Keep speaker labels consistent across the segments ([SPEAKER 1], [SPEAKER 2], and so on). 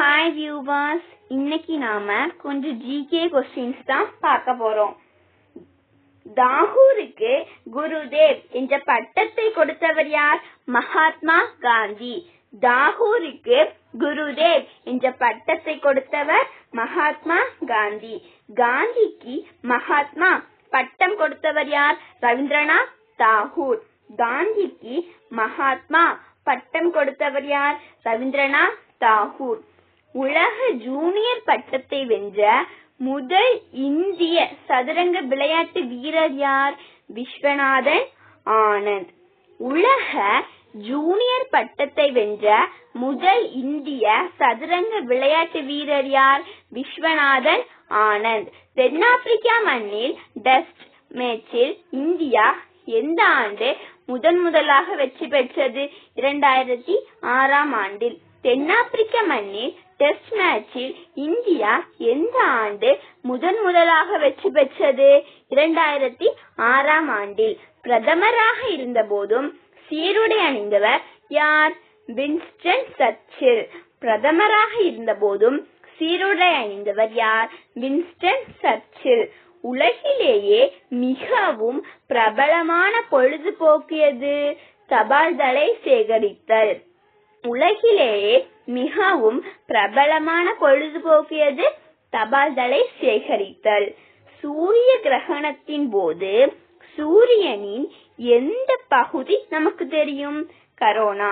[SPEAKER 1] Hi viewers, இன்னைக்கு நாம கொஞ்சம் ஜிகே கொஸ்டின்ஸ் தான் பார்க்க போறோம். தாகூருக்கு குருதேவ் என்ற பட்டத்தை கொடுத்தவர் யார்? மகாத்மா காந்தி. தாகூருக்கு குருதேவ் என்ற பட்டத்தை கொடுத்தவர் மகாத்மா காந்தி. காந்திக்கு மகாத்மா பட்டம் கொடுத்தவர் யார்? ரவீந்திரநாத் தாகூர். காந்திக்கு மகாத்மா பட்டம் கொடுத்தவர் யார்? ரவீந்திரநாத் தாகூர். உலக ஜூனியர் பட்டத்தை வென்ற முதல் இந்திய சதுரங்க விளையாட்டு வீரர் யார்? விஸ்வநாதன் ஆனந்த். உலக ஜூனியர் பட்டத்தை வென்ற முதல் இந்திய சதுரங்க விளையாட்டு வீரர் யார்? விஸ்வநாதன் ஆனந்த். தென்னாப்பிரிக்கா மண்ணில் டெஸ்ட் மேட்சில் இந்தியா எந்த ஆண்டு முதலாக வெற்றி பெற்றது? 2006 ஆண்டில். தென்னாப்பிரிக்க மண்ணில் டெஸ்ட் மேட்சில் இந்தியா எந்த ஆண்டு முதலாக வெற்றி பெற்றது? 2006 ஆண்டில். பிரதமராக இருந்த போதும் சீருடை அணிந்தவர் யார்? Winston Churchill. பிரதமராக இருந்த போதும் சீருடை அணிந்தவர் யார்? Winston Churchill. உலகிலேயே மிகவும் பிரபலமான பொழுதுபோக்கு எது? தபால் தலை சேகரித்தல். உலகிலேயே மிகவும் பிரபலமான பொழுதுபோக்கு எது? தபால் தலை சேகரித்தல். சூரிய கிரகணத்தின் போது சூரியனின் எந்த பகுதி நமக்கு தெரியும்? கரோனா.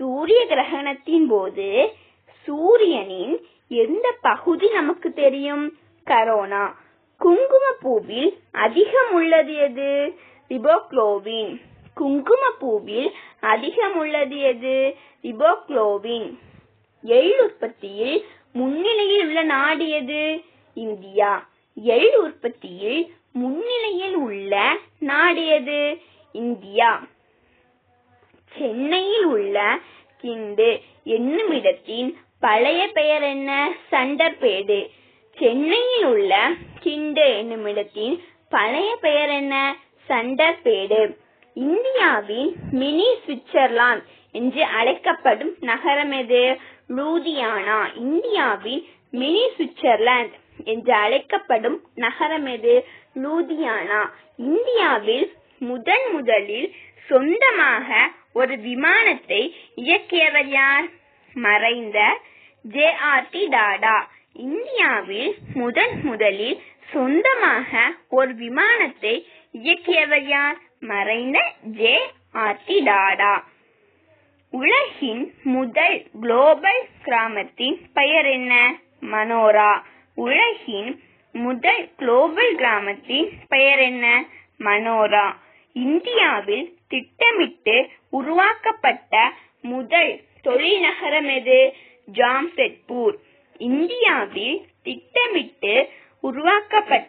[SPEAKER 1] சூரிய கிரகணத்தின் போது சூரியனின் எந்த பகுதி நமக்கு தெரியும்? கரோனா. குங்குமப்பூவில் அதிகம் உள்ளது எது? ரிபோக்ளோவின். குங்குமப்பூவில் அதிகம் உள்ளது எது? ரிபோக்ளோவின். எள் உற்பத்தியில் முன்னிலையில் உள்ள நாடு எது? இந்தியா. எள் உற்பத்தியில் முன்னிலையில் உள்ள நாடு எது? இந்தியா. சென்னையில் உள்ள கிண்டு என்னுமிடத்தின் பழைய பெயர் என்ன? சண்டர்பேடு. சென்னையில் உள்ள கிண்டு என்னுமிடத்தின் பழைய பெயர் என்ன? சண்டர்பேடு. இந்தியாவின் மினி சுவிட்சர்லாந்து என்று அழைக்கப்படும் நகரம் எது? லூதியானா. இந்தியாவின் மினி சுவிட்சர்லாந்து என்று அழைக்கப்படும் நகரம் எது? லூதியானா. இந்தியாவில் முதலில் சொந்தமாக ஒரு விமானத்தை இயக்கியவர் யார்? மறைந்த JRT டாடா. இந்தியாவில் முதலில் சொந்தமாக ஒரு விமானத்தை இயக்கியவர் யார்? மறைந்த JRT டாடா. உலகின் முதல் குளோபல் கிராமத்தின் பெயர் என்ன? மனோரா. உலகின் முதல் குளோபல் கிராமத்தின் பெயர் என்ன? மனோரா. இந்தியாவில் திட்டமிட்டு உருவாக்கப்பட்ட முதல் தொழில் நகரம் எது? ஜாம்ஷெட்பூர். இந்தியாவில் திட்டமிட்டு உருவாக்கப்பட்ட